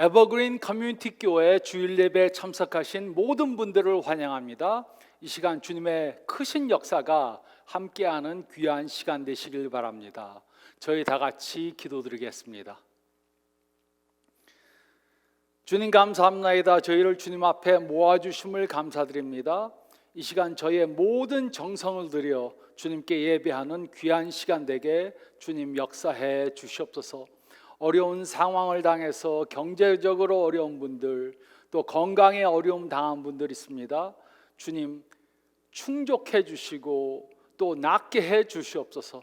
에버그린 커뮤니티 교회 주일 예배에 참석하신 모든 분들을 환영합니다. 이 시간 주님의 크신 역사가 함께하는 귀한 시간 되시길 바랍니다. 저희 다 같이 기도드리겠습니다. 주님 감사합니다. 저희를 주님 앞에 모아주심을 감사드립니다. 이 시간 저희의 모든 정성을 들여 주님께 예배하는 귀한 시간 되게 주님 역사해 주시옵소서. 어려운 상황을 당해서 경제적으로 어려운 분들, 또 건강에 어려움 당한 분들 있습니다. 주님 충족해 주시고 또 낫게 해 주시옵소서.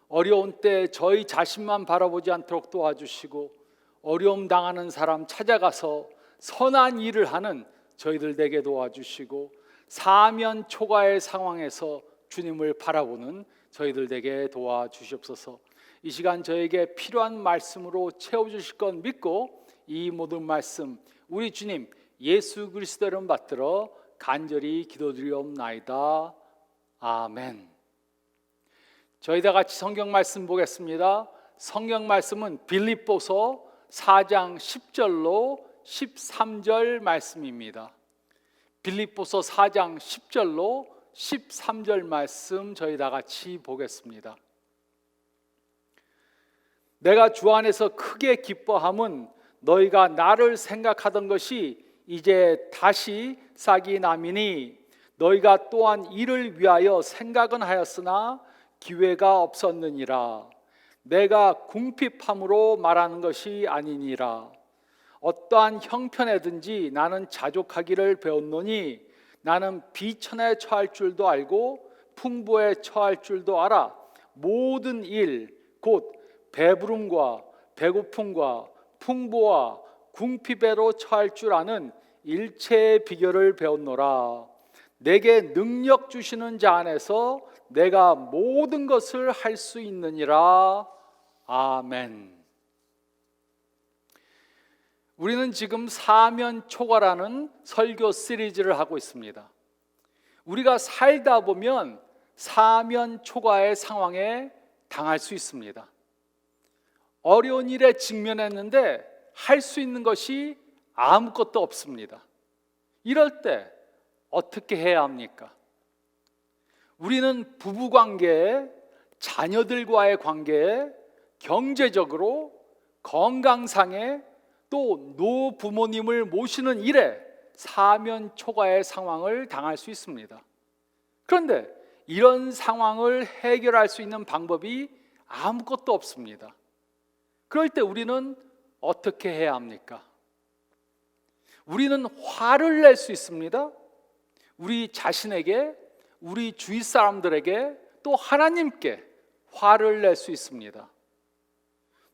어려운 때 저희 자신만 바라보지 않도록 도와주시고 어려움 당하는 사람 찾아가서 선한 일을 하는 저희들 되게 도와주시고 사면 초과의 상황에서 주님을 바라보는 저희들 되게 도와주시옵소서. 이 시간 저에게 필요한 말씀으로 채워주실 건 믿고 이 모든 말씀 우리 주님 예수 그리스도 이름 받들어 간절히 기도드리옵나이다. 아멘. 저희 다 같이 성경 말씀 보겠습니다. 성경 말씀은 빌립보서 4장 10절로 13절 말씀입니다. 빌립보서 4장 10절로 13절 말씀 저희 다 같이 보겠습니다. 내가 주 안에서 크게 기뻐함은 너희가 나를 생각하던 것이 이제 다시 싹이 남이니 너희가 또한 이를 위하여 생각은 하였으나 기회가 없었느니라. 내가 궁핍함으로 말하는 것이 아니니라. 어떠한 형편에든지 나는 자족하기를 배웠노니 나는 비천에 처할 줄도 알고 풍부에 처할 줄도 알아. 모든 일 곧 배부름과 배고픔과 풍부와 궁핍에로 처할 줄 아는 일체의 비결을 배웠노라. 내게 능력 주시는 자 안에서 내가 모든 것을 할 수 있느니라. 아멘. 우리는 지금 사면 초과라는 설교 시리즈를 하고 있습니다. 우리가 살다 보면 사면 초과의 상황에 당할 수 있습니다. 어려운 일에 직면했는데 할 수 있는 것이 아무것도 없습니다. 이럴 때 어떻게 해야 합니까? 우리는 부부관계에, 자녀들과의 관계에, 경제적으로, 건강상에, 또 노부모님을 모시는 일에 사면 초과의 상황을 당할 수 있습니다. 그런데 이런 상황을 해결할 수 있는 방법이 아무것도 없습니다. 그럴 때 우리는 어떻게 해야 합니까? 우리는 화를 낼 수 있습니다. 우리 자신에게, 우리 주위 사람들에게, 또 하나님께 화를 낼 수 있습니다.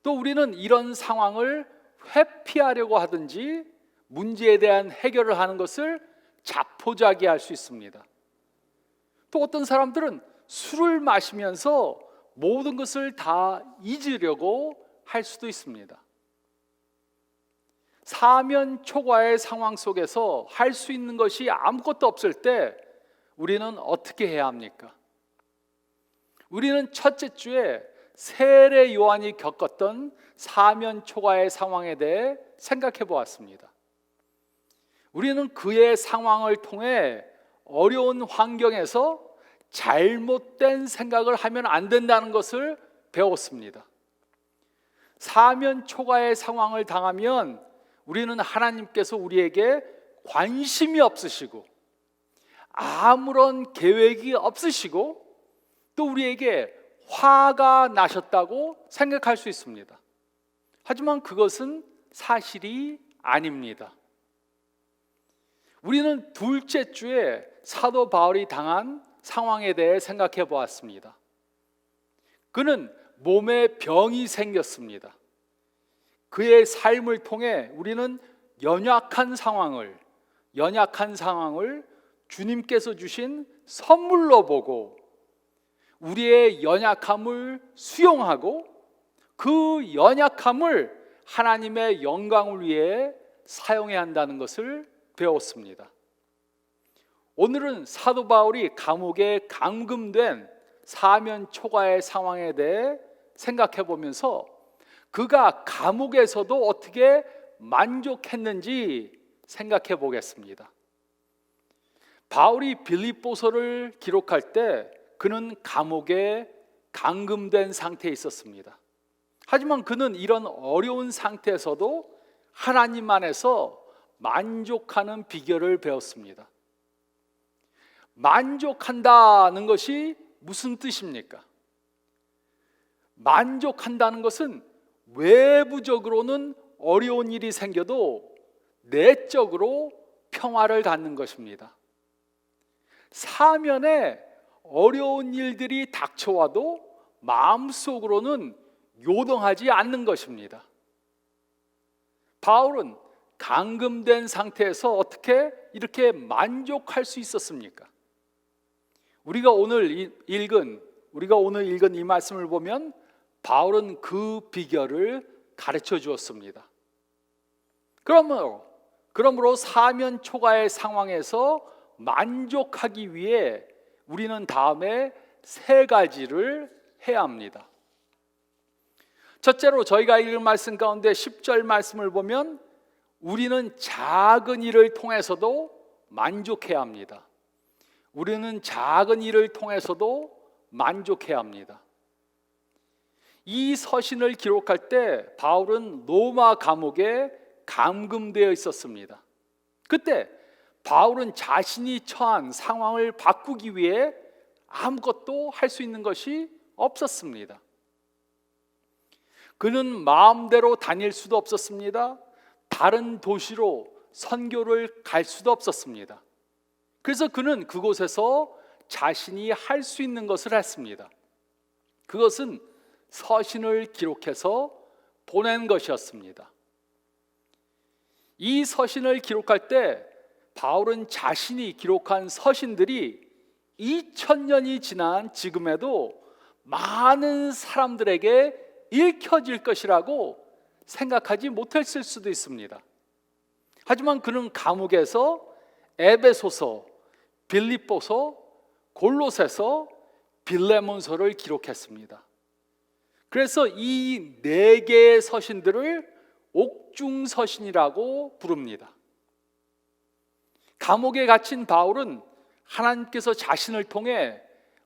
또 우리는 이런 상황을 회피하려고 하든지 문제에 대한 해결을 하는 것을 자포자기할 수 있습니다. 또 어떤 사람들은 술을 마시면서 모든 것을 다 잊으려고 할 수도 있습니다. 사면 초과의 상황 속에서 할 수 있는 것이 아무것도 없을 때 우리는 어떻게 해야 합니까? 우리는 첫째 주에 세례 요한이 겪었던 사면 초과의 상황에 대해 생각해 보았습니다. 우리는 그의 상황을 통해 어려운 환경에서 잘못된 생각을 하면 안 된다는 것을 배웠습니다. 사면 초과의 상황을 당하면 우리는 하나님께서 우리에게 관심이 없으시고 아무런 계획이 없으시고 또 우리에게 화가 나셨다고 생각할 수 있습니다. 하지만 그것은 사실이 아닙니다. 우리는 둘째 주에 사도 바울이 당한 상황에 대해 생각해 보았습니다. 그는 몸에 병이 생겼습니다. 그의 삶을 통해 우리는 연약한 상황을 주님께서 주신 선물로 보고 우리의 연약함을 수용하고 그 연약함을 하나님의 영광을 위해 사용해야 한다는 것을 배웠습니다. 오늘은 사도 바울이 감옥에 감금된 사면 초과의 상황에 대해 생각해 보면서 그가 감옥에서도 어떻게 만족했는지 생각해 보겠습니다. 바울이 빌립보서를 기록할 때 그는 감옥에 감금된 상태에 있었습니다. 하지만 그는 이런 어려운 상태에서도 하나님 안에서 만족하는 비결을 배웠습니다. 만족한다는 것이 무슨 뜻입니까? 만족한다는 것은 외부적으로는 어려운 일이 생겨도 내적으로 평화를 갖는 것입니다. 사면에 어려운 일들이 닥쳐와도 마음속으로는 요동하지 않는 것입니다. 바울은 감금된 상태에서 어떻게 이렇게 만족할 수 있었습니까? 우리가 오늘 읽은 이 말씀을 보면 바울은 그 비결을 가르쳐 주었습니다. 그러므로 사면 초과의 상황에서 만족하기 위해 우리는 다음에 세 가지를 해야 합니다. 첫째로 저희가 읽은 말씀 가운데 10절 말씀을 보면 우리는 작은 일을 통해서도 만족해야 합니다. 우리는 작은 일을 통해서도 만족해야 합니다. 이 서신을 기록할 때 바울은 로마 감옥에 감금되어 있었습니다. 그때 바울은 자신이 처한 상황을 바꾸기 위해 아무것도 할 수 있는 것이 없었습니다. 그는 마음대로 다닐 수도 없었습니다. 다른 도시로 선교를 갈 수도 없었습니다. 그래서 그는 그곳에서 자신이 할 수 있는 것을 했습니다. 그것은 서신을 기록해서 보낸 것이었습니다. 이 서신을 기록할 때 바울은 자신이 기록한 서신들이 2000년이 지난 지금에도 많은 사람들에게 읽혀질 것이라고 생각하지 못했을 수도 있습니다. 하지만 그는 감옥에서 에베소서, 빌립보서, 골로새서, 빌레몬서를 기록했습니다. 그래서 이 네 개의 서신들을 옥중서신이라고 부릅니다. 감옥에 갇힌 바울은 하나님께서 자신을 통해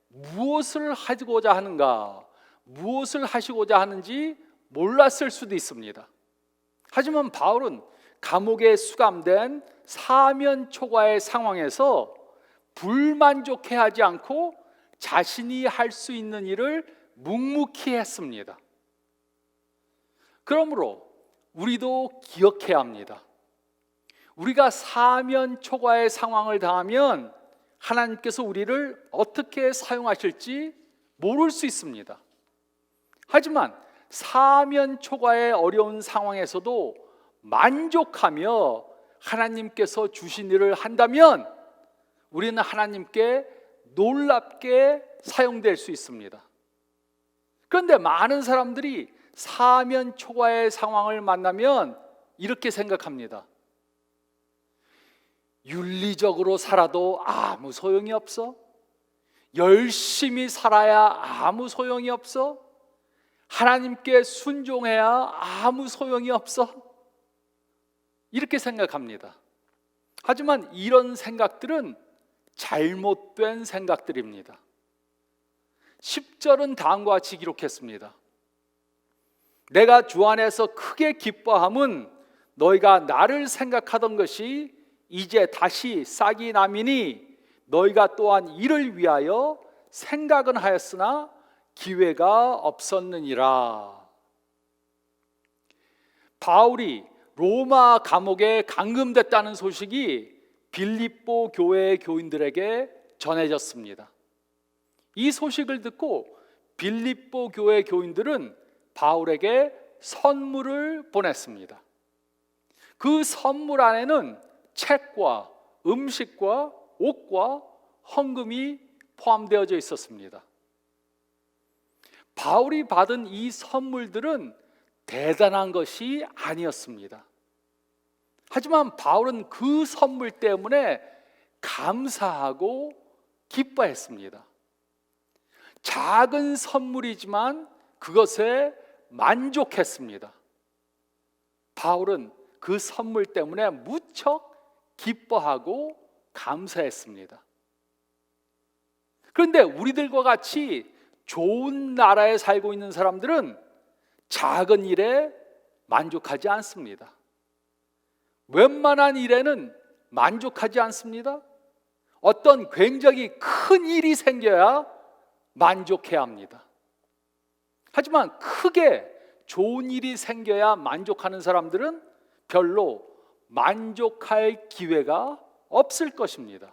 무엇을 하고자 하는가, 무엇을 하시고자 하는지 몰랐을 수도 있습니다. 하지만 바울은 감옥에 수감된 사면 초과의 상황에서 불만족해하지 않고 자신이 할 수 있는 일을 묵묵히 했습니다. 그러므로 우리도 기억해야 합니다. 우리가 사면 초과의 상황을 당하면 하나님께서 우리를 어떻게 사용하실지 모를 수 있습니다. 하지만 사면 초과의 어려운 상황에서도 만족하며 하나님께서 주신 일을 한다면 우리는 하나님께 놀랍게 사용될 수 있습니다. 그런데 많은 사람들이 사면 초과의 상황을 만나면 이렇게 생각합니다. 윤리적으로 살아도 아무 소용이 없어? 열심히 살아야 아무 소용이 없어? 하나님께 순종해야 아무 소용이 없어? 이렇게 생각합니다. 하지만 이런 생각들은 잘못된 생각들입니다. 10절은 다음과 같이 기록했습니다. 내가 주 안에서 크게 기뻐함은 너희가 나를 생각하던 것이 이제 다시 싹이 나미니 너희가 또한 이를 위하여 생각은 하였으나 기회가 없었느니라. 바울이 로마 감옥에 감금됐다는 소식이 빌립보 교회 교인들에게 전해졌습니다. 이 소식을 듣고 빌립보 교회 교인들은 바울에게 선물을 보냈습니다. 그 선물 안에는 책과 음식과 옷과 헌금이 포함되어져 있었습니다. 바울이 받은 이 선물들은 대단한 것이 아니었습니다. 하지만 바울은 그 선물 때문에 감사하고 기뻐했습니다. 작은 선물이지만 그것에 만족했습니다. 바울은 그 선물 때문에 무척 기뻐하고 감사했습니다. 그런데 우리들과 같이 좋은 나라에 살고 있는 사람들은 작은 일에 만족하지 않습니다. 웬만한 일에는 만족하지 않습니다. 어떤 굉장히 큰 일이 생겨야 만족해야 합니다. 하지만 크게 좋은 일이 생겨야 만족하는 사람들은 별로 만족할 기회가 없을 것입니다.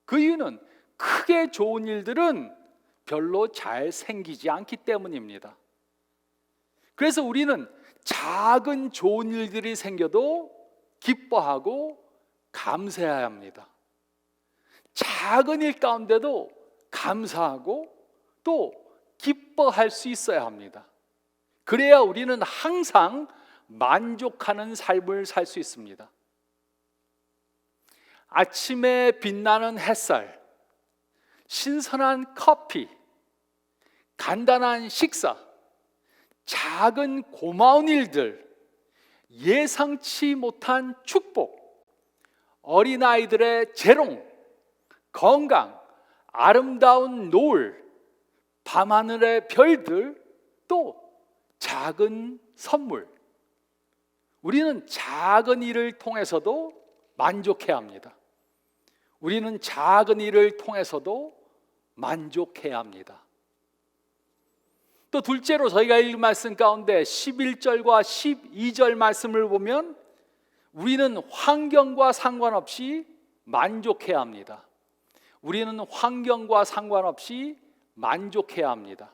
그 이유는 크게 좋은 일들은 별로 잘 생기지 않기 때문입니다. 그래서 우리는 작은 좋은 일들이 생겨도 기뻐하고 감사해야 합니다. 작은 일 가운데도 감사하고 또 기뻐할 수 있어야 합니다. 그래야 우리는 항상 만족하는 삶을 살 수 있습니다. 아침에 빛나는 햇살, 신선한 커피, 간단한 식사, 작은 고마운 일들, 예상치 못한 축복, 어린아이들의 재롱, 건강, 아름다운 노을, 밤하늘의 별들, 또 작은 선물. 우리는 작은 일을 통해서도 만족해야 합니다. 우리는 작은 일을 통해서도 만족해야 합니다. 또 둘째로 저희가 읽은 말씀 가운데 11절과 12절 말씀을 보면 우리는 환경과 상관없이 만족해야 합니다. 우리는 환경과 상관없이 만족해야 합니다.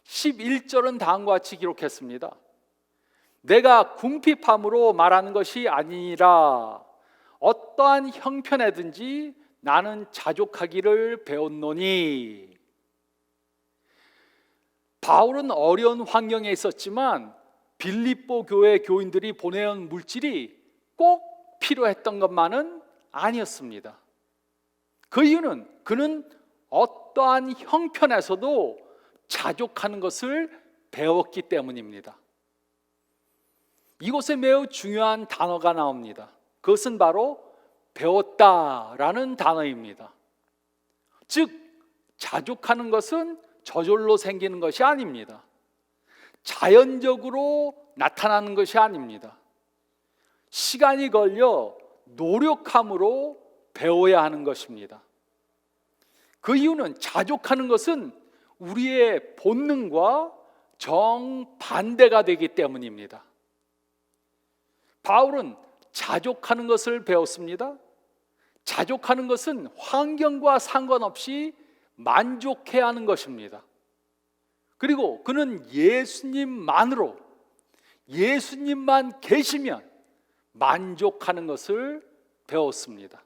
11절은 다음과 같이 기록했습니다. 내가 궁핍함으로 말하는 것이 아니니라. 어떠한 형편에든지 나는 자족하기를 배웠노니. 바울은 어려운 환경에 있었지만 빌립보 교회 교인들이 보내온 물질이 꼭 필요했던 것만은 아니었습니다. 그 이유는 그는 어떠한 형편에서도 자족하는 것을 배웠기 때문입니다. 이곳에 매우 중요한 단어가 나옵니다. 그것은 바로 배웠다라는 단어입니다. 즉, 자족하는 것은 저절로 생기는 것이 아닙니다. 자연적으로 나타나는 것이 아닙니다. 시간이 걸려 노력함으로 배워야 하는 것입니다. 그 이유는 자족하는 것은 우리의 본능과 정반대가 되기 때문입니다. 바울은 자족하는 것을 배웠습니다. 자족하는 것은 환경과 상관없이 만족해야 하는 것입니다. 그리고 그는 예수님만으로, 예수님만 계시면 만족하는 것을 배웠습니다.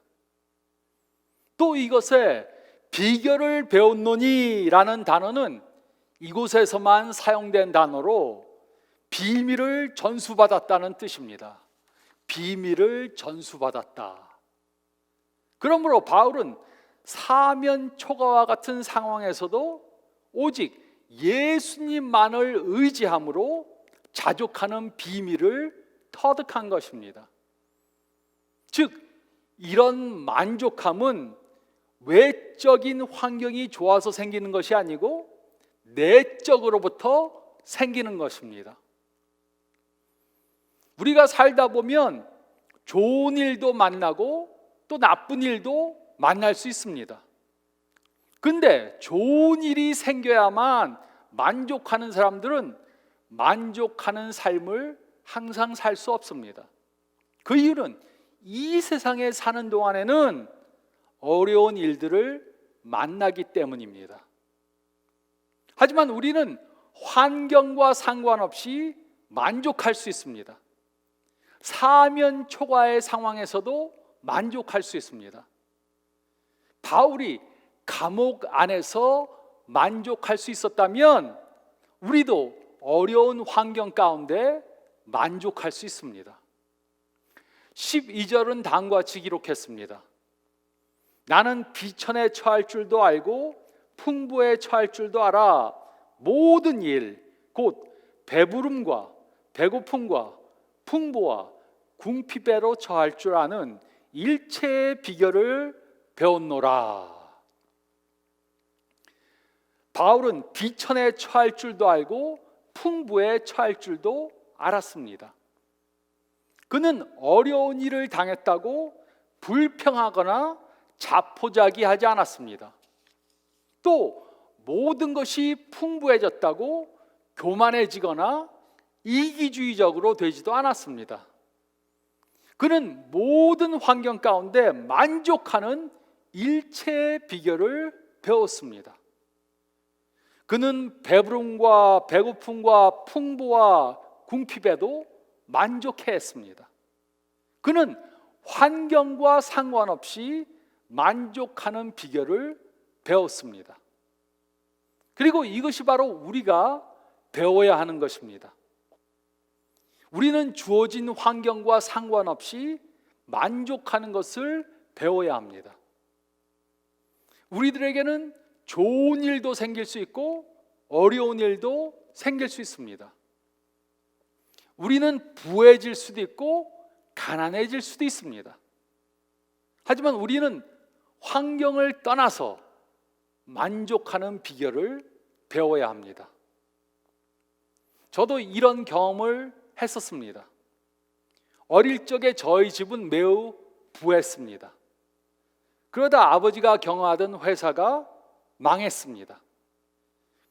또 이것의 비결을 배웠노니 라는 단어는 이곳에서만 사용된 단어로 비밀을 전수받았다는 뜻입니다. 비밀을 전수받았다. 그러므로 바울은 사면초가와 같은 상황에서도 오직 예수님만을 의지함으로 자족하는 비밀을 터득한 것입니다. 즉, 이런 만족함은 외적인 환경이 좋아서 생기는 것이 아니고 내적으로부터 생기는 것입니다. 우리가 살다 보면 좋은 일도 만나고 또 나쁜 일도 만날 수 있습니다. 근데 좋은 일이 생겨야만 만족하는 사람들은 만족하는 삶을 항상 살 수 없습니다. 그 이유는 이 세상에 사는 동안에는 어려운 일들을 만나기 때문입니다. 하지만 우리는 환경과 상관없이 만족할 수 있습니다. 사면초가의 상황에서도 만족할 수 있습니다. 바울이 감옥 안에서 만족할 수 있었다면 우리도 어려운 환경 가운데 만족할 수 있습니다. 12절은 다음과 같이 기록했습니다. 나는 비천에 처할 줄도 알고 풍부에 처할 줄도 알아. 모든 일, 곧 배부름과 배고픔과 풍부와 궁핍에로 처할 줄 아는 일체의 비결을 배웠노라. 바울은 비천에 처할 줄도 알고 풍부에 처할 줄도 알았습니다. 그는 어려운 일을 당했다고 불평하거나 자포자기하지 않았습니다. 또 모든 것이 풍부해졌다고 교만해지거나 이기주의적으로 되지도 않았습니다. 그는 모든 환경 가운데 만족하는 일체의 비결을 배웠습니다. 그는 배부름과 배고픔과 풍부와 궁핍에도 만족해했습니다. 그는 환경과 상관없이 만족하는 비결을 배웠습니다. 그리고 이것이 바로 우리가 배워야 하는 것입니다. 우리는 주어진 환경과 상관없이 만족하는 것을 배워야 합니다. 우리들에게는 좋은 일도 생길 수 있고 어려운 일도 생길 수 있습니다. 우리는 부해질 수도 있고 가난해질 수도 있습니다. 하지만 우리는 환경을 떠나서 만족하는 비결을 배워야 합니다. 저도 이런 경험을 했었습니다. 어릴 적에 저희 집은 매우 부했습니다. 그러다 아버지가 경영하던 회사가 망했습니다.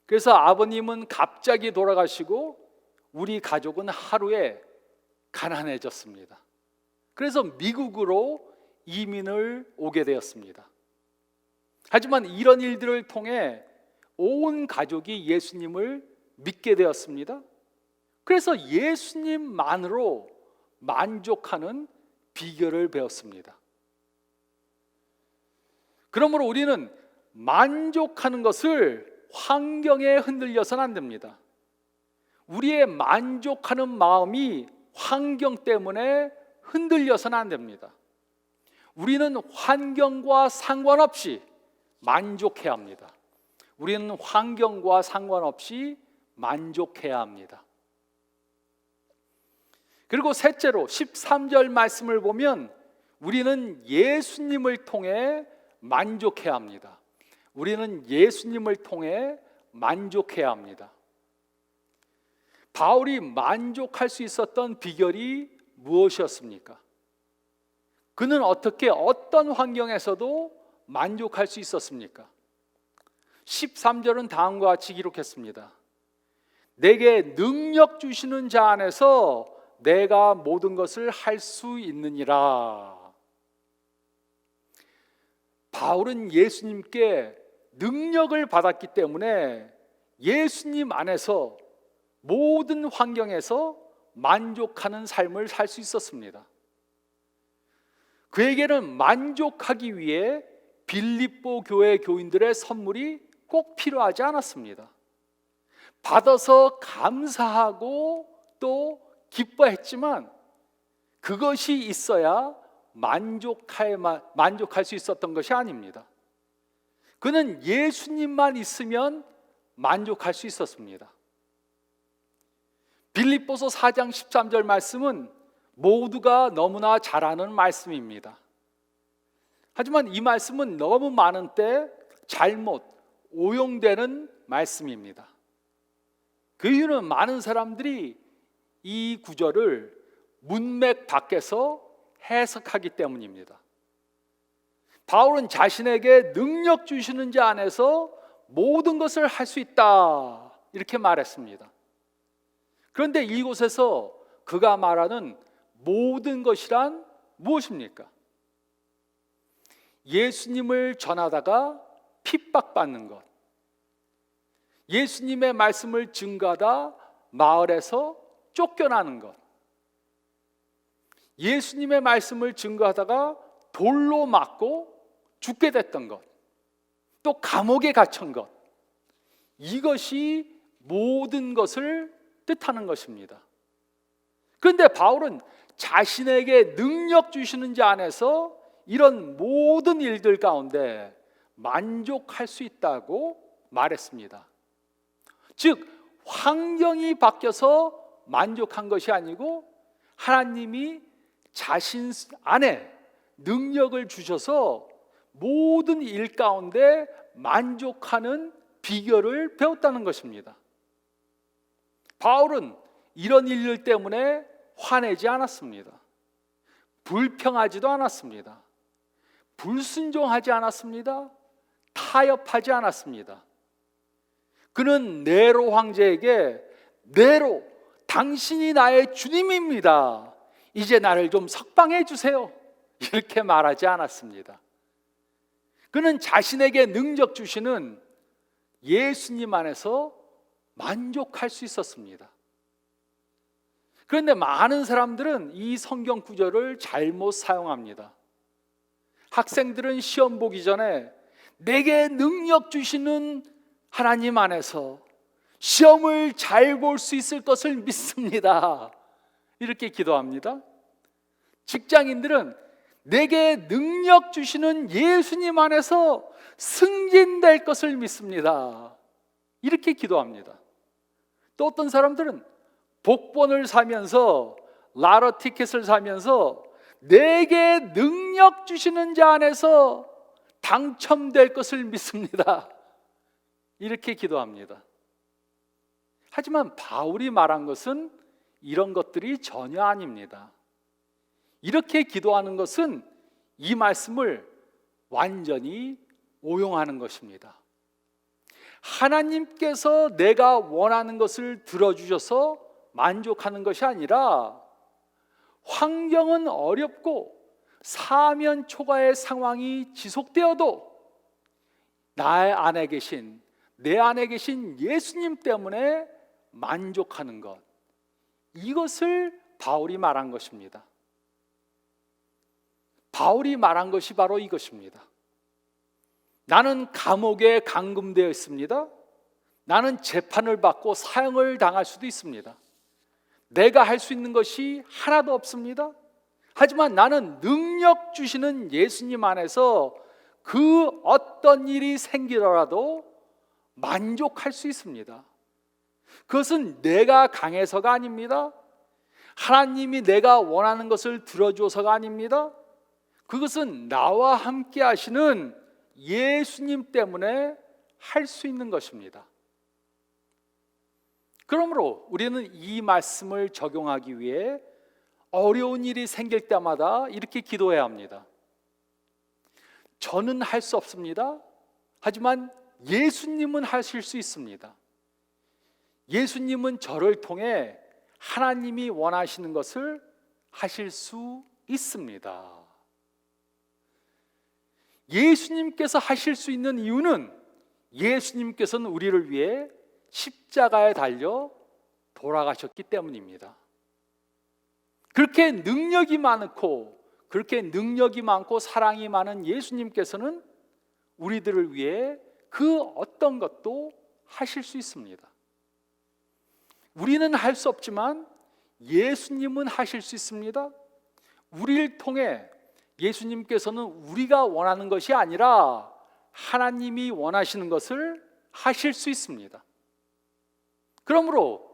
그래서 아버님은 갑자기 돌아가시고 우리 가족은 하루에 가난해졌습니다. 그래서 미국으로 이민을 오게 되었습니다. 하지만 이런 일들을 통해 온 가족이 예수님을 믿게 되었습니다. 그래서 예수님만으로 만족하는 비결을 배웠습니다. 그러므로 우리는 만족하는 것을 환경에 흔들려서는 안 됩니다. 우리의 만족하는 마음이 환경 때문에 흔들려서는 안 됩니다. 우리는 환경과 상관없이 만족해야 합니다. 우리는 환경과 상관없이 만족해야 합니다. 그리고 셋째로 13절 말씀을 보면 우리는 예수님을 통해 만족해야 합니다. 우리는 예수님을 통해 만족해야 합니다. 바울이 만족할 수 있었던 비결이 무엇이었습니까? 그는 어떤 환경에서도 만족할 수 있었습니까? 13절은 다음과 같이 기록했습니다. 내게 능력 주시는 자 안에서 내가 모든 것을 할 수 있느니라. 바울은 예수님께 능력을 받았기 때문에 예수님 안에서 모든 환경에서 만족하는 삶을 살 수 있었습니다. 그에게는 만족하기 위해 빌립보 교회 교인들의 선물이 꼭 필요하지 않았습니다. 받아서 감사하고 또 기뻐했지만 그것이 있어야 만족할 수 있었던 것이 아닙니다. 그는 예수님만 있으면 만족할 수 있었습니다. 빌립보서 4장 13절 말씀은 모두가 너무나 잘 아는 말씀입니다. 하지만 이 말씀은 너무 많은 때 잘못 오용되는 말씀입니다. 그 이유는 많은 사람들이 이 구절을 문맥 밖에서 해석하기 때문입니다. 바울은 자신에게 능력 주시는 자 안에서 모든 것을 할 수 있다 이렇게 말했습니다. 그런데 이곳에서 그가 말하는 모든 것이란 무엇입니까? 예수님을 전하다가 핍박받는 것, 예수님의 말씀을 증거하다 마을에서 쫓겨나는 것, 예수님의 말씀을 증거하다가 돌로 맞고 죽게 됐던 것, 또 감옥에 갇힌 것, 이것이 모든 것을 뜻하는 것입니다. 그런데 바울은 자신에게 능력 주시는 자 안에서 이런 모든 일들 가운데 만족할 수 있다고 말했습니다. 즉 환경이 바뀌어서 만족한 것이 아니고 하나님이 자신 안에 능력을 주셔서 모든 일 가운데 만족하는 비결을 배웠다는 것입니다. 바울은 이런 일들 때문에 화내지 않았습니다. 불평하지도 않았습니다. 불순종하지 않았습니다. 타협하지 않았습니다. 그는 네로 황제에게 네로, 당신이 나의 주님입니다. 이제 나를 좀 석방해 주세요. 이렇게 말하지 않았습니다. 그는 자신에게 능력 주시는 예수님 안에서 만족할 수 있었습니다. 그런데 많은 사람들은 이 성경 구절을 잘못 사용합니다. 학생들은 시험 보기 전에 내게 능력 주시는 하나님 안에서 시험을 잘 볼 수 있을 것을 믿습니다. 이렇게 기도합니다. 직장인들은 내게 능력 주시는 예수님 안에서 승진될 것을 믿습니다. 이렇게 기도합니다. 또 어떤 사람들은 복권을 사면서 라러 티켓을 사면서 내게 능력 주시는 자 안에서 당첨될 것을 믿습니다. 이렇게 기도합니다. 하지만 바울이 말한 것은 이런 것들이 전혀 아닙니다. 이렇게 기도하는 것은 이 말씀을 완전히 오용하는 것입니다. 하나님께서 내가 원하는 것을 들어주셔서 만족하는 것이 아니라 환경은 어렵고 사면 초과의 상황이 지속되어도 내 안에 계신 예수님 때문에 만족하는 것, 이것을 바울이 말한 것입니다. 바울이 말한 것이 바로 이것입니다. 나는 감옥에 감금되어 있습니다. 나는 재판을 받고 사형을 당할 수도 있습니다. 내가 할 수 있는 것이 하나도 없습니다. 하지만 나는 능력 주시는 예수님 안에서 그 어떤 일이 생기더라도 만족할 수 있습니다. 그것은 내가 강해서가 아닙니다. 하나님이 내가 원하는 것을 들어주어서가 아닙니다. 그것은 나와 함께 하시는 예수님 때문에 할 수 있는 것입니다. 그러므로 우리는 이 말씀을 적용하기 위해 어려운 일이 생길 때마다 이렇게 기도해야 합니다. 저는 할 수 없습니다. 하지만 예수님은 하실 수 있습니다. 예수님은 저를 통해 하나님이 원하시는 것을 하실 수 있습니다. 예수님께서 하실 수 있는 이유는 예수님께서는 우리를 위해 십자가에 달려 돌아가셨기 때문입니다. 그렇게 능력이 많고 사랑이 많은 예수님께서는 우리들을 위해 그 어떤 것도 하실 수 있습니다. 우리는 할 수 없지만 예수님은 하실 수 있습니다. 우리를 통해 예수님께서는 우리가 원하는 것이 아니라 하나님이 원하시는 것을 하실 수 있습니다. 그러므로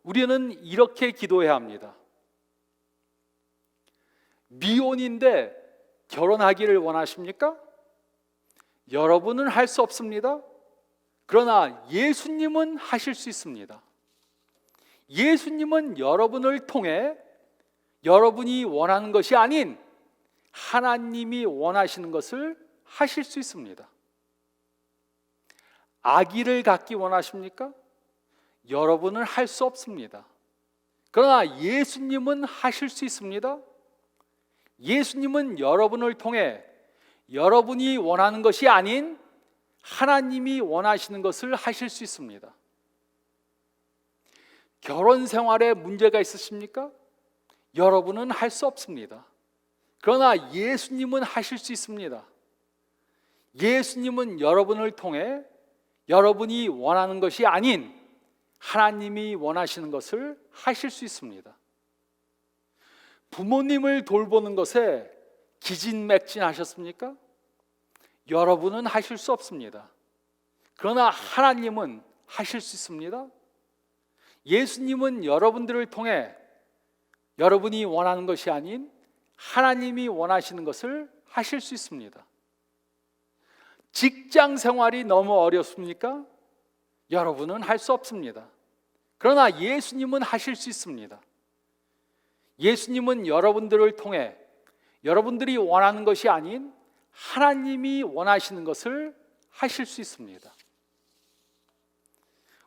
우리는 이렇게 기도해야 합니다. 미혼인데 결혼하기를 원하십니까? 여러분은 할 수 없습니다. 그러나 예수님은 하실 수 있습니다. 예수님은 여러분을 통해 여러분이 원하는 것이 아닌 하나님이 원하시는 것을 하실 수 있습니다. 아기를 갖기 원하십니까? 여러분은 할 수 없습니다. 그러나 예수님은 하실 수 있습니다. 예수님은 여러분을 통해 여러분이 원하는 것이 아닌 하나님이 원하시는 것을 하실 수 있습니다. 결혼 생활에 문제가 있으십니까? 여러분은 할 수 없습니다. 그러나 예수님은 하실 수 있습니다. 예수님은 여러분을 통해 여러분이 원하는 것이 아닌 하나님이 원하시는 것을 하실 수 있습니다. 부모님을 돌보는 것에 기진맥진하셨습니까? 여러분은 하실 수 없습니다. 그러나 하나님은 하실 수 있습니다. 예수님은 여러분들을 통해 여러분이 원하는 것이 아닌 하나님이 원하시는 것을 하실 수 있습니다. 직장 생활이 너무 어렵습니까? 여러분은 할 수 없습니다. 그러나 예수님은 하실 수 있습니다. 예수님은 여러분들을 통해 여러분들이 원하는 것이 아닌 하나님이 원하시는 것을 하실 수 있습니다.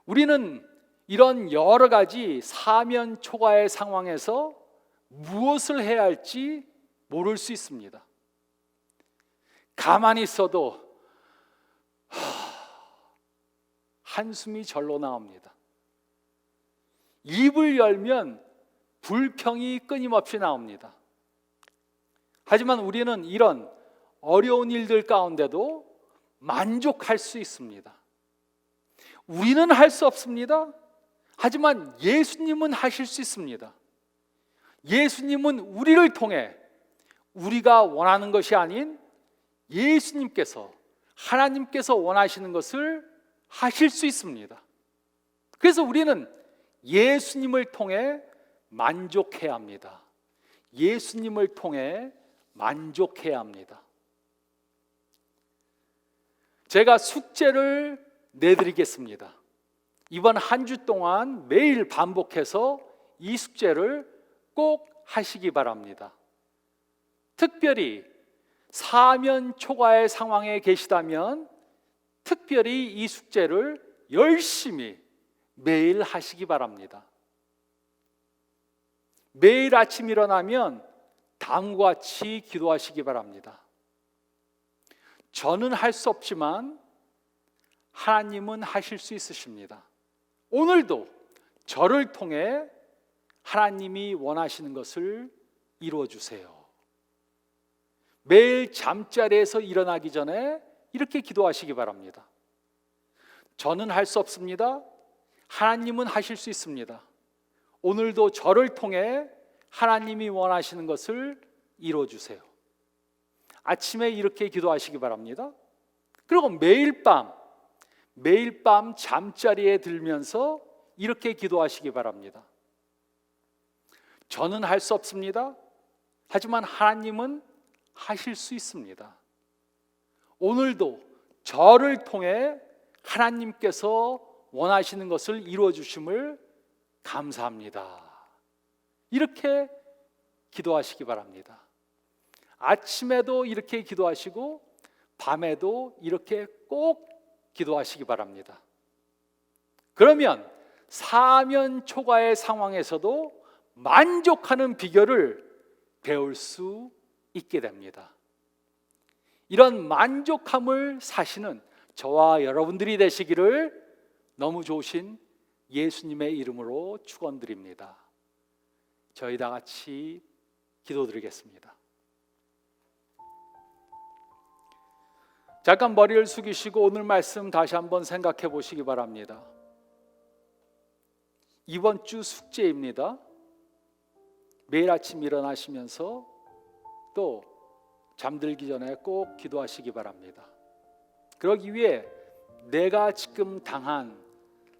우리는 이런 여러 가지 사면 초과의 상황에서 무엇을 해야 할지 모를 수 있습니다. 가만히 있어도 한숨이 절로 나옵니다. 입을 열면 불평이 끊임없이 나옵니다. 하지만 우리는 이런 어려운 일들 가운데도 만족할 수 있습니다. 우리는 할 수 없습니다. 하지만 예수님은 하실 수 있습니다. 예수님은 우리를 통해 우리가 원하는 것이 아닌 예수님께서, 하나님께서 원하시는 것을 하실 수 있습니다. 그래서 우리는 예수님을 통해 만족해야 합니다. 예수님을 통해 만족해야 합니다. 제가 숙제를 내드리겠습니다. 이번 한 주 동안 매일 반복해서 이 숙제를 꼭 하시기 바랍니다. 특별히 사면 초과의 상황에 계시다면 특별히 이 숙제를 열심히 매일 하시기 바랍니다. 매일 아침 일어나면 다음과 같이 기도하시기 바랍니다. 저는 할 수 없지만 하나님은 하실 수 있으십니다. 오늘도 저를 통해 하나님이 원하시는 것을 이루어 주세요. 매일 잠자리에서 일어나기 전에 이렇게 기도하시기 바랍니다. 저는 할 수 없습니다. 하나님은 하실 수 있습니다. 오늘도 저를 통해 하나님이 원하시는 것을 이루어 주세요. 아침에 이렇게 기도하시기 바랍니다. 그리고 매일 밤 잠자리에 들면서 이렇게 기도하시기 바랍니다. 저는 할 수 없습니다. 하지만 하나님은 하실 수 있습니다. 오늘도 저를 통해 하나님께서 원하시는 것을 이루어 주심을 감사합니다. 이렇게 기도하시기 바랍니다. 아침에도 이렇게 기도하시고 밤에도 이렇게 꼭 기도하시기 바랍니다. 그러면 사면 초과의 상황에서도 만족하는 비결을 배울 수 있게 됩니다. 이런 만족함을 사시는 저와 여러분들이 되시기를 너무 좋으신 예수님의 이름으로 축원드립니다. 저희 다 같이 기도드리겠습니다. 잠깐 머리를 숙이시고 오늘 말씀 다시 한번 생각해 보시기 바랍니다. 이번 주 숙제입니다. 매일 아침 일어나시면서 또 잠들기 전에 꼭 기도하시기 바랍니다. 그러기 위해 내가 지금 당한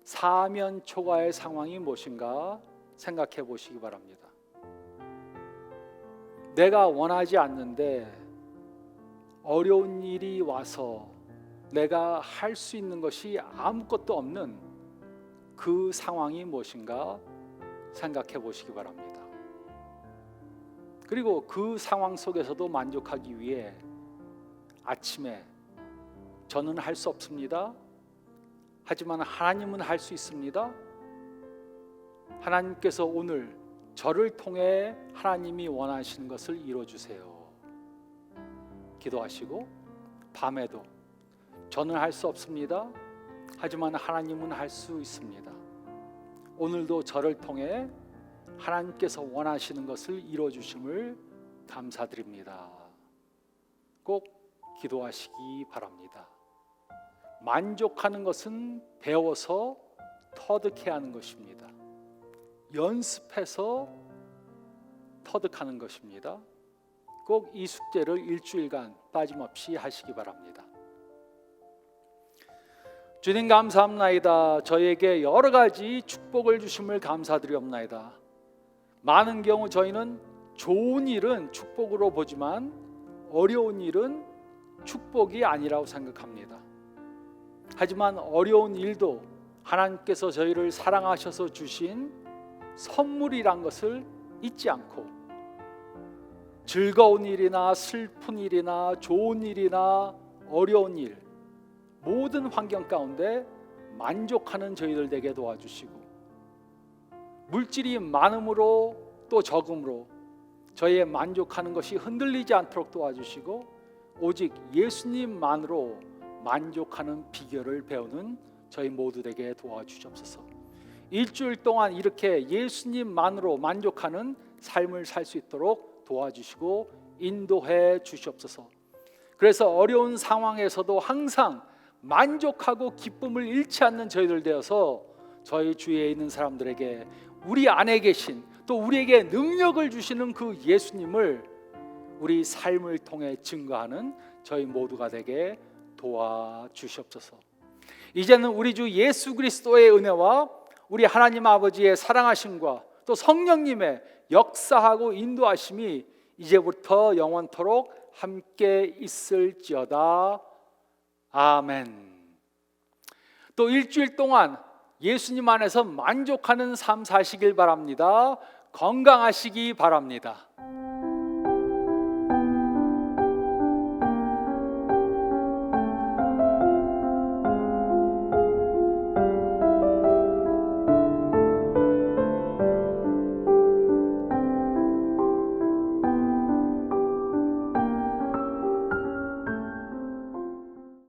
사면 초과의 상황이 무엇인가 생각해 보시기 바랍니다. 내가 원하지 않는데 어려운 일이 와서 내가 할 수 있는 것이 아무것도 없는 그 상황이 무엇인가 생각해 보시기 바랍니다. 그리고 그 상황 속에서도 만족하기 위해 아침에 저는 할 수 없습니다. 하지만 하나님은 할 수 있습니다. 하나님께서 오늘 저를 통해 하나님이 원하시는 것을 이루어 주세요. 기도하시고 밤에도 저는 할 수 없습니다. 하지만 하나님은 할 수 있습니다. 오늘도 저를 통해 하나님께서 원하시는 것을 이루어 주심을 감사드립니다. 꼭 기도하시기 바랍니다. 만족하는 것은 배워서 터득해야 하는 것입니다. 연습해서 터득하는 것입니다. 꼭 이 숙제를 일주일간 빠짐없이 하시기 바랍니다. 주님 감사합나이다. 저에게 여러 가지 축복을 주심을 감사드리옵나이다. 많은 경우 저희는 좋은 일은 축복으로 보지만 어려운 일은 축복이 아니라고 생각합니다. 하지만 어려운 일도 하나님께서 저희를 사랑하셔서 주신 선물이란 것을 잊지 않고 즐거운 일이나 슬픈 일이나 좋은 일이나 어려운 일, 모든 환경 가운데 만족하는 저희들 되게 도와주시고, 물질이 많음으로 또 적음으로 저희의 만족하는 것이 흔들리지 않도록 도와주시고, 오직 예수님만으로 만족하는 비결을 배우는 저희 모두 되게 도와주시옵소서. 일주일 동안 이렇게 예수님만으로 만족하는 삶을 살 수 있도록 도와주시고 인도해 주시옵소서. 그래서 어려운 상황에서도 항상 만족하고 기쁨을 잃지 않는 저희들 되어서 저희 주위에 있는 사람들에게 우리 안에 계신, 또 우리에게 능력을 주시는 그 예수님을 우리 삶을 통해 증거하는 저희 모두가 되게 도와주시옵소서. 이제는 우리 주 예수 그리스도의 은혜와 우리 하나님 아버지의 사랑하심과 또 성령님의 역사하고 인도하심이 이제부터 영원토록 함께 있을지어다. 아멘. 또 일주일 동안 예수님 안에서 만족하는 삶 사시길 바랍니다. 건강하시기 바랍니다.